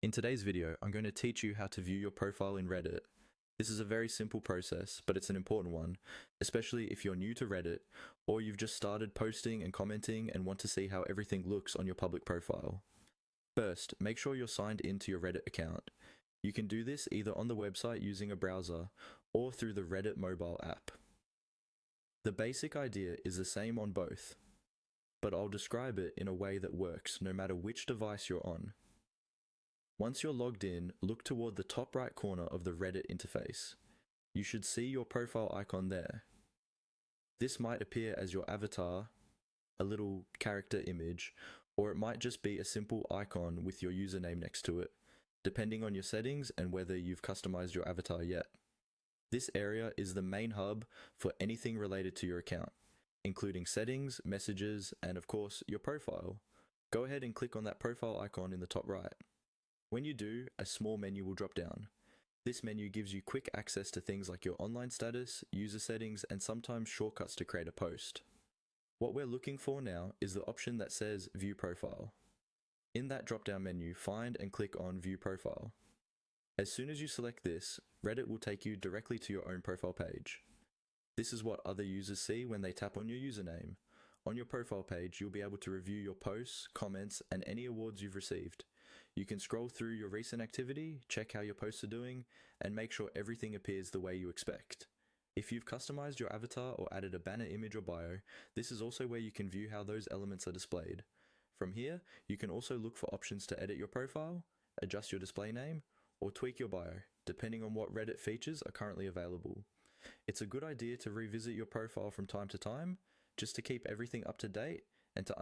In today's video, I'm going to teach you how to view your profile in Reddit. This is a very simple process, but it's an important one, especially if you're new to Reddit or you've just started posting and commenting and want to see how everything looks on your public profile. First, make sure you're signed into your Reddit account. You can do this either on the website using a browser or through the Reddit mobile app. The basic idea is the same on both, but I'll describe it in a way that works no matter which device you're on. Once you're logged in, look toward the top right corner of the Reddit interface. You should see your profile icon there. This might appear as your avatar, a little character image, or it might just be a simple icon with your username next to it, depending on your settings and whether you've customized your avatar yet. This area is the main hub for anything related to your account, including settings, messages, and of course, your profile. Go ahead and click on that profile icon in the top right. When you do, a small menu will drop down. This menu gives you quick access to things like your online status, user settings, and sometimes shortcuts to create a post. What we're looking for now is the option that says View Profile. In that drop-down menu, find and click on View Profile. As soon as you select this, Reddit will take you directly to your own profile page. This is what other users see when they tap on your username. On your profile page, you'll be able to review your posts, comments, and any awards you've received. You can scroll through your recent activity, check how your posts are doing, and make sure everything appears the way you expect. If you've customized your avatar or added a banner image or bio, this is also where you can view how those elements are displayed. From here, you can also look for options to edit your profile, adjust your display name, or tweak your bio, depending on what Reddit features are currently available. It's a good idea to revisit your profile from time to time, just to keep everything up to date and to